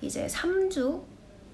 이제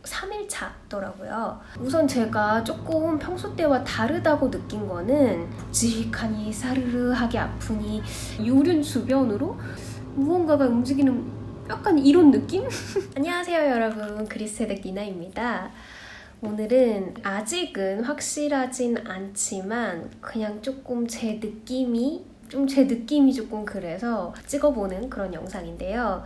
3일차더라고요. 우선 제가 조금 평소 때와 다르다고 느낀 거는 묵직하니 사르르하게 아프니 요륜 주변으로 무언가가 움직이는 약간 이런 느낌? 안녕하세요 여러분, 그리스헤드 니나입니다. 오늘은 아직은 확실하진 않지만 그냥 조금 제 느낌이 조금 그래서 찍어보는 그런 영상인데요.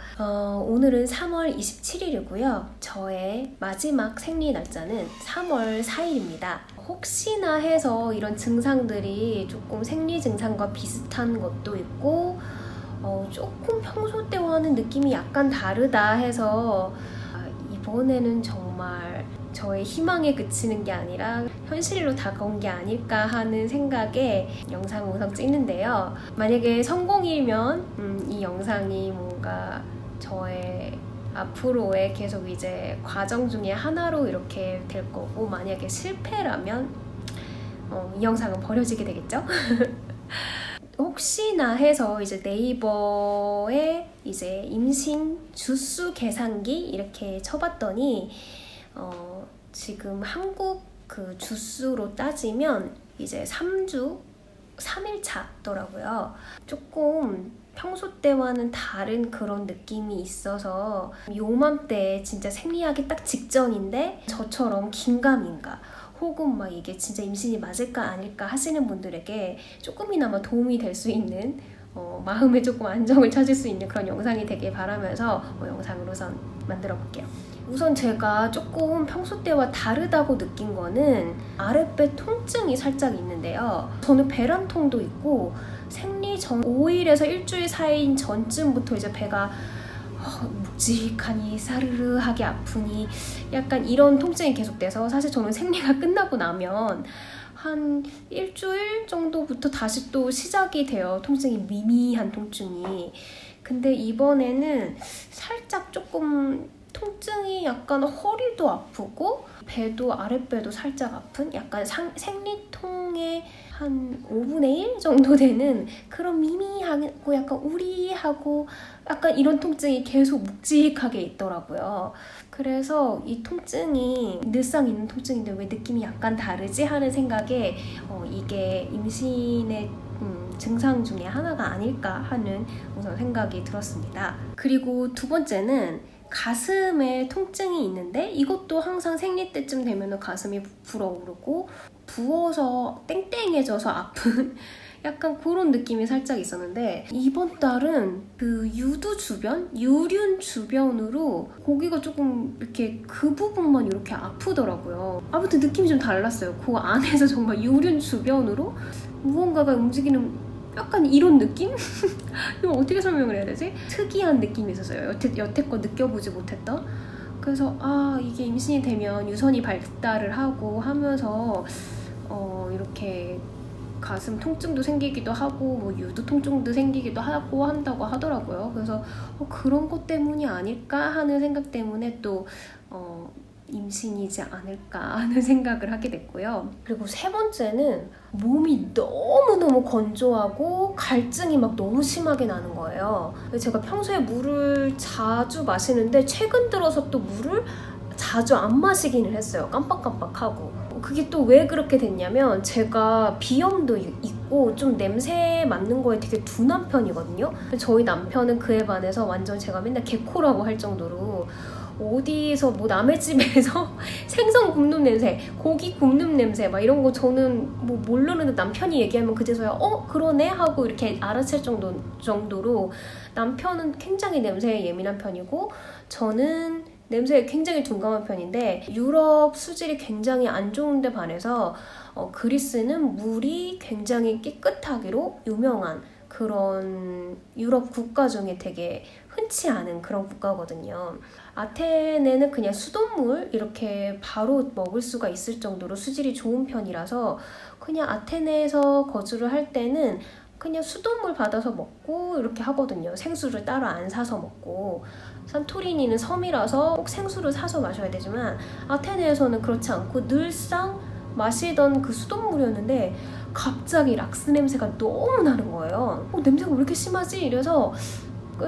오늘은 3월 27일이고요. 저의 마지막 생리 날짜는 3월 4일입니다. 혹시나 해서 이런 증상들이 조금 생리 증상과 비슷한 것도 있고 조금 평소 때와는 느낌이 약간 다르다 해서 이번에는 정말 저의 희망에 그치는 게 아니라 현실로 다가온 게 아닐까 하는 생각에 영상을 우선 찍는데요. 만약에 성공이면 이 영상이 뭔가 저의 앞으로의 계속 이제 과정 중에 하나로 이렇게 될 거고, 만약에 실패라면 이 영상은 버려지게 되겠죠? 혹시나 해서 이제 네이버에 이제 임신 주수 계산기 이렇게 쳐봤더니 지금 한국 그 주수로 따지면 이제 3일차더라고요. 조금 평소 때와는 다른 그런 느낌이 있어서 요맘때 진짜 생리하기 딱 직전인데 저처럼 긴가민가 혹은 막 이게 진짜 임신이 맞을까 아닐까 하시는 분들에게 조금이나마 도움이 될 수 있는 마음에 조금 안정을 찾을 수 있는 그런 영상이 되길 바라면서 영상을 우선 만들어 볼게요. 우선 제가 조금 평소 때와 다르다고 느낀 거는 아랫배 통증이 살짝 있는데요. 저는 배란통도 있고 생리 전 5일에서 일주일 사이인 전쯤부터 이제 배가 묵직하니 사르르하게 아프니 약간 이런 통증이 계속돼서, 사실 저는 생리가 끝나고 나면 한 일주일 정도부터 다시 또 시작이 돼요. 통증이 미미한 통증이. 근데 이번에는 살짝 조금 통증이 약간 허리도 아프고 배도 아랫배도 살짝 아픈 약간 생리통의 한 5분의 1 정도 되는 그런 미미하고 약간 우리하고 약간 이런 통증이 계속 묵직하게 있더라고요. 그래서 이 통증이 늘상 있는 통증인데 왜 느낌이 약간 다르지 하는 생각에 이게 임신의 증상 중에 하나가 아닐까 하는 우선 생각이 들었습니다. 그리고 두 번째는 가슴에 통증이 있는데 이것도 항상 생리 때쯤 되면 가슴이 불어오르고 부어서 땡땡해져서 아픈 약간 그런 느낌이 살짝 있었는데, 이번 달은 그 유두 주변, 유륜 주변으로 거기가 조금 이렇게 그 부분만 이렇게 아프더라고요. 아무튼 느낌이 좀 달랐어요. 그 안에서 정말 유륜 주변으로 무언가가 움직이는 약간 이런 느낌? 이거 어떻게 설명을 해야 되지? 특이한 느낌이 있었어요. 여태껏 느껴보지 못했던. 그래서 이게 임신이 되면 유선이 발달을 하고 하면서 이렇게 가슴 통증도 생기기도 하고 뭐 유두 통증도 생기기도 하고 한다고 하더라고요. 그래서 그런 것 때문이 아닐까 하는 생각 때문에 또 임신이지 않을까 하는 생각을 하게 됐고요. 그리고 세 번째는 몸이 너무너무 건조하고 갈증이 막 너무 심하게 나는 거예요. 제가 평소에 물을 자주 마시는데 최근 들어서 또 물을 자주 안 마시기는 했어요. 깜빡깜빡하고. 그게 또 왜 그렇게 됐냐면 제가 비염도 있고 좀 냄새 맡는 거에 되게 둔한 편이거든요. 저희 남편은 그에 반해서 완전 제가 맨날 개코라고 할 정도로 어디서 뭐 남의 집에서 생선 굽는 냄새, 고기 굽는 냄새 막 이런 거 저는 뭐 모르는데 남편이 얘기하면 그제서야 그러네 하고 이렇게 알아챌 정도로 남편은 굉장히 냄새에 예민한 편이고 저는 냄새에 굉장히 둔감한 편인데, 유럽 수질이 굉장히 안 좋은데 반해서 그리스는 물이 굉장히 깨끗하기로 유명한 그런 유럽 국가 중에 되게 흔치 않은 그런 국가거든요. 아테네는 그냥 수돗물 이렇게 바로 먹을 수가 있을 정도로 수질이 좋은 편이라서 그냥 아테네에서 거주를 할 때는 그냥 수돗물 받아서 먹고 이렇게 하거든요. 생수를 따로 안 사서 먹고. 산토리니는 섬이라서 꼭 생수를 사서 마셔야 되지만 아테네에서는 그렇지 않고 늘상 마시던 그 수돗물이었는데 갑자기 락스 냄새가 너무 나는 거예요. 냄새가 왜 이렇게 심하지? 이래서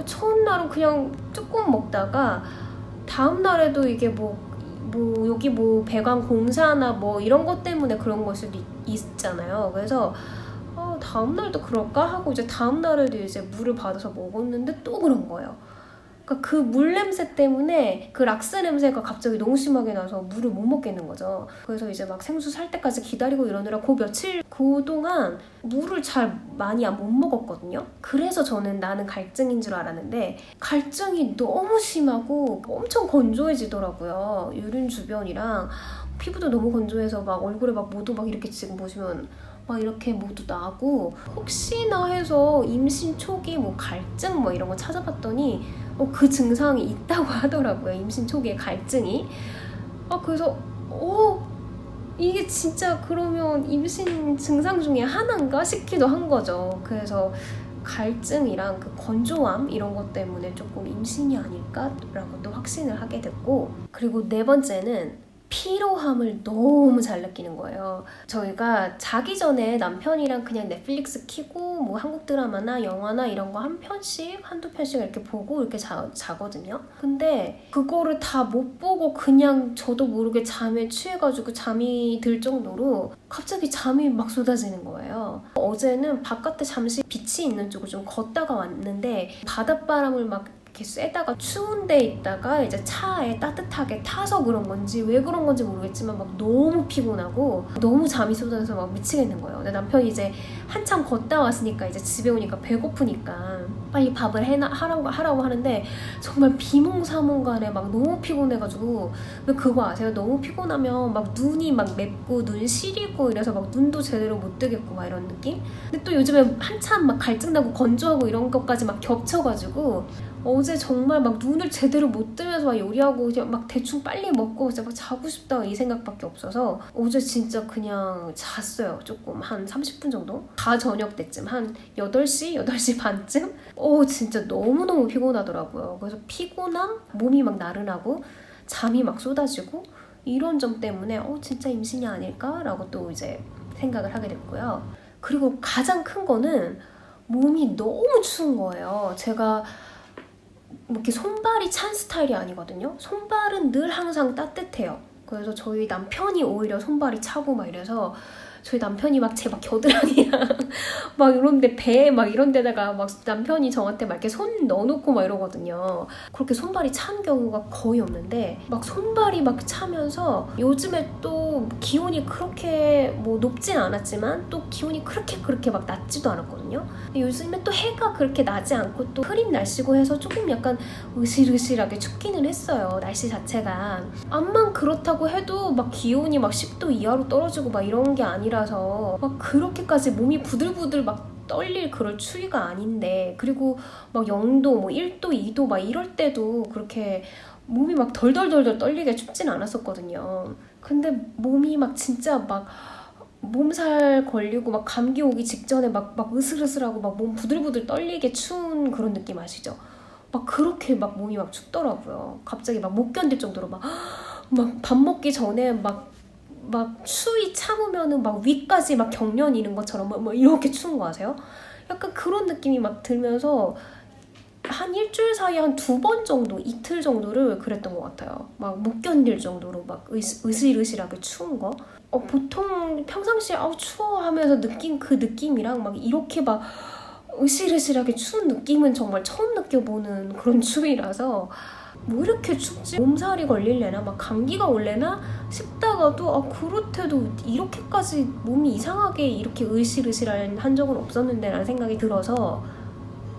처음 날은 그냥 조금 먹다가 다음 날에도 이게 뭐 여기 뭐 배관 공사나 뭐 이런 것 때문에 그런 걸 수도 있잖아요. 그래서 다음 날도 그럴까 하고 이제 다음 날에도 이제 물을 받아서 먹었는데 또 그런 거예요. 그러니까 그 물 냄새 때문에 그 락스 냄새가 갑자기 너무 심하게 나서 물을 못 먹겠는 거죠. 그래서 이제 막 생수 살 때까지 기다리고 이러느라 그 며칠 그동안 물을 잘 많이 못 먹었거든요. 그래서 저는 나는 갈증인 줄 알았는데 갈증이 너무 심하고 엄청 건조해지더라고요. 유륜 주변이랑 피부도 너무 건조해서 막 얼굴에 막 모두 막 이렇게 지금 보시면 막 이렇게 모두 나고, 혹시나 해서 임신 초기 뭐 갈증 뭐 이런 거 찾아봤더니 그 증상이 있다고 하더라고요. 임신 초기에 갈증이. 그래서 이게 진짜 그러면 임신 증상 중에 하나인가 싶기도 한 거죠. 그래서 갈증이랑 그 건조함 이런 것 때문에 조금 임신이 아닐까라고 또 확신을 하게 됐고, 그리고 네 번째는 피로함을 너무 잘 느끼는 거예요. 저희가 자기 전에 남편이랑 그냥 넷플릭스 켜고 뭐 한국 드라마나 영화나 이런 거 한 편씩, 한두 편씩 이렇게 보고 이렇게 자거든요. 근데 그거를 다 못 보고 그냥 저도 모르게 잠에 취해가지고 잠이 들 정도로 갑자기 잠이 막 쏟아지는 거예요. 어제는 바깥에 잠시 빛이 있는 쪽을 좀 걷다가 왔는데 바닷바람을 막 이렇게 쐬다가 추운 데 있다가 이제 차에 따뜻하게 타서 그런 건지 왜 그런 건지 모르겠지만 막 너무 피곤하고 너무 잠이 쏟아져서 막 미치겠는 거예요. 근데 남편이 이제 한참 걷다 왔으니까 이제 집에 오니까 배고프니까 빨리 밥을 하라고 하는데 정말 비몽사몽간에 막 너무 피곤해가지고, 근데 그거 아세요? 너무 피곤하면 막 눈이 막 맵고 눈 시리고 이래서 막 눈도 제대로 못 뜨겠고 막 이런 느낌? 근데 또 요즘에 한참 막 갈증나고 건조하고 이런 것까지 막 겹쳐가지고 어제 정말 막 눈을 제대로 못 뜨면서 막 요리하고 그냥 막 대충 빨리 먹고 진짜 막 자고 싶다 이 생각밖에 없어서 어제 진짜 그냥 잤어요. 조금 한 30분 정도? 다 저녁 때쯤 한 8시? 8시 반쯤? 진짜 너무너무 피곤하더라고요. 그래서 피곤함, 몸이 막 나른하고 잠이 막 쏟아지고 이런 점 때문에 진짜 임신이 아닐까라고 또 이제 생각을 하게 됐고요. 그리고 가장 큰 거는 몸이 너무 추운 거예요. 제가 이렇게 손발이 찬 스타일이 아니거든요. 손발은 늘 항상 따뜻해요. 그래서 저희 남편이 오히려 손발이 차고 막 이래서 저희 남편이 막 제 막 겨드랑이랑 막 이런데 배 막 이런 데다가 막 남편이 저한테 막 이렇게 손 넣어놓고 막 이러거든요. 그렇게 손발이 찬 경우가 거의 없는데 막 손발이 막 차면서, 요즘에 또 기온이 그렇게 뭐 높진 않았지만 또 기온이 그렇게 막 낮지도 않았거든요. 요즘에 또 해가 그렇게 나지 않고 또 흐린 날씨고 해서 조금 약간 으실으실하게 춥기는 했어요. 날씨 자체가. 암만 그렇다고 해도 막 기온이 막 10도 이하로 떨어지고 막 이런 게 아니라서 막 그렇게까지 몸이 부들부들 막 떨릴 그럴 추위가 아닌데, 그리고 막 0도 뭐 1도 2도 막 이럴 때도 그렇게 몸이 막 덜덜덜덜 떨리게 춥진 않았었거든요. 근데 몸이 막 진짜 막 몸살 걸리고 막 감기 오기 직전에 막 으슬으슬하고 막 몸 부들부들 떨리게 추운 그런 느낌 아시죠? 막 그렇게 막 몸이 막 춥더라고요. 갑자기 막 못 견딜 정도로 막 밥 먹기 전에 막 추위 참으면은 막 위까지 막 경련 이는 것처럼 막 이렇게 추운 거 아세요? 약간 그런 느낌이 막 들면서 한 일주일 사이에 한 2번 정도, 이틀 정도를 그랬던 것 같아요. 막 못 견딜 정도로 막 으실으실하게 추운 거. 보통 평상시에 추워 하면서 느낀 그 느낌이랑 막 이렇게 막 으실으실하게 추운 느낌은 정말 처음 느껴보는 그런 추위라서 뭐 이렇게 춥지? 몸살이 걸릴래나 막 감기가 올래나 싶다가도 그렇대도 이렇게까지 몸이 이상하게 이렇게 으실으실한 적은 없었는데 라는 생각이 들어서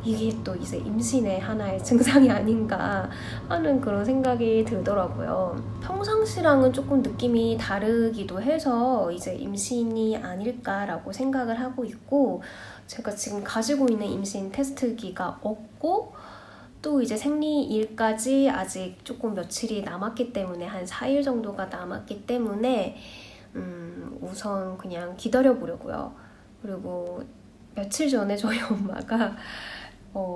이게 또 이제 임신의 하나의 증상이 아닌가 하는 그런 생각이 들더라고요. 평상시랑은 조금 느낌이 다르기도 해서 이제 임신이 아닐까라고 생각을 하고 있고, 제가 지금 가지고 있는 임신 테스트기가 없고 또 이제 생리일까지 아직 조금 며칠이 남았기 때문에 한 4일 정도가 남았기 때문에 우선 그냥 기다려보려고요. 그리고 며칠 전에 저희 엄마가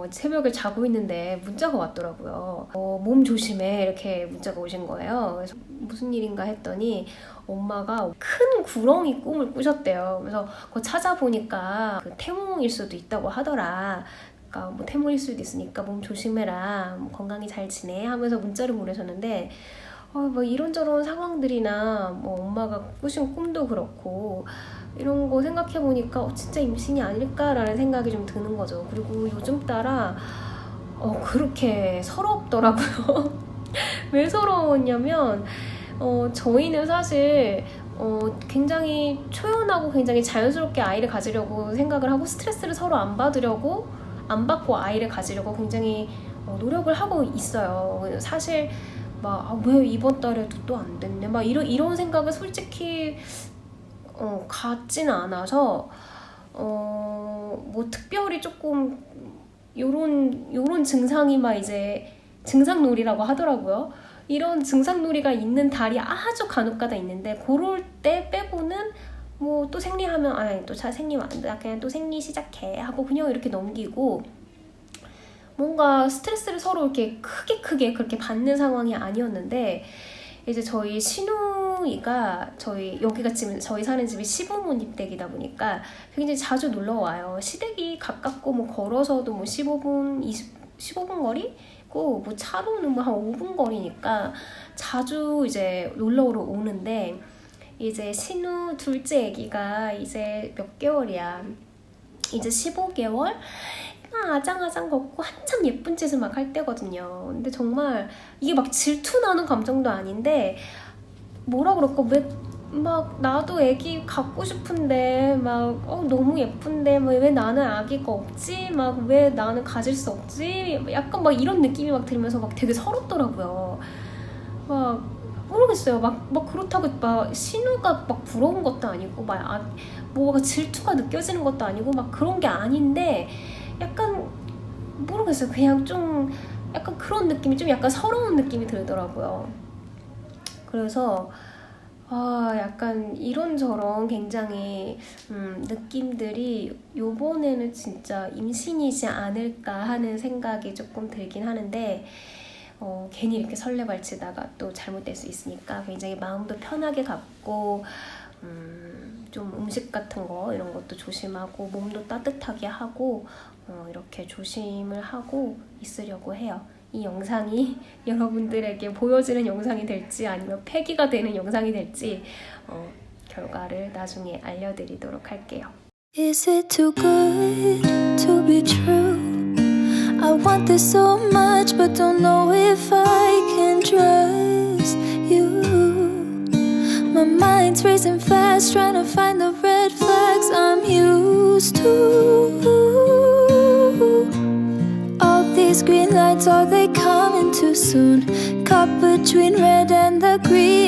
새벽에 자고 있는데 문자가 왔더라고요. 몸 조심해 이렇게 문자가 오신 거예요. 그래서 무슨 일인가 했더니 엄마가 큰 구렁이 꿈을 꾸셨대요. 그래서 그거 찾아보니까 그 태몽일 수도 있다고 하더라. 있으니까 뭐 태물일 수도 있으니까 몸 조심해라, 뭐 건강히 잘 지내 하면서 문자를 보내셨는데 뭐 이런저런 상황들이나 뭐 엄마가 꾸신 꿈도 그렇고 이런 거 생각해보니까 진짜 임신이 아닐까라는 생각이 좀 드는 거죠. 그리고 요즘 따라 그렇게 서럽더라고요. 왜 서러웠냐면 저희는 사실 굉장히 초연하고 굉장히 자연스럽게 아이를 가지려고 생각을 하고 스트레스를 서로 안 받고 아이를 가지려고 굉장히 노력을 하고 있어요. 사실 왜 이번 달에도 또 안 됐네 막 이런 생각을 솔직히 같지는 않아서 뭐 특별히 조금 요런 증상이 막 이제 증상놀이라고 하더라고요. 이런 증상놀이가 있는 달이 아주 간혹가다 있는데 그럴 때 빼고는 뭐 또 생리하면 또 생리 완다 그냥 또 생리 시작해 하고 그냥 이렇게 넘기고 뭔가 스트레스를 서로 이렇게 크게 그렇게 받는 상황이 아니었는데 이제 저희 신우이가 여기가 지금 저희 사는 집이 시부모님 댁이다 보니까 굉장히 자주 놀러 와요. 시댁이 가깝고 뭐 걸어서도 뭐 15분 거리고 뭐 차로는 뭐 한 5분 거리니까 자주 이제 놀러 오는데 이제 신우 둘째 아기가 이제 몇 개월이야. 이제 15개월? 아장아장 걷고 한참 예쁜 짓을 막 할 때거든요. 근데 정말 이게 막 질투나는 감정도 아닌데 뭐라 그럴까 막 나도 애기 갖고 싶은데 막 너무 예쁜데 왜 나는 아기가 없지? 막 왜 나는 가질 수 없지? 약간 막 이런 느낌이 막 들면서 막 되게 서럽더라고요. 막 모르겠어요. 막 그렇다고 막 신우가 막 부러운 것도 아니고 뭐가 질투가 느껴지는 것도 아니고 막 그런 게 아닌데 약간 모르겠어요. 그냥 좀 약간 그런 느낌이 좀 약간 서러운 느낌이 들더라고요. 그래서 약간 이런저런 굉장히 느낌들이 요번에는 진짜 임신이지 않을까 하는 생각이 조금 들긴 하는데 괜히 이렇게 설레발치다가 또 잘못될 수 있으니까 굉장히 마음도 편하게 갖고 좀 음식 같은 거 이런 것도 조심하고 몸도 따뜻하게 하고 이렇게 조심을 하고 있으려고 해요. 이 영상이 여러분들에게 보여지는 영상이 될지 아니면 폐기가 되는 영상이 될지 결과를 나중에 알려드리도록 할게요. Is it too good to be true? I want this so much but don't know if I can trust you. My mind's racing fast trying to find the red flags I'm used to. All these green lights, are they coming too soon? Caught between red and the green.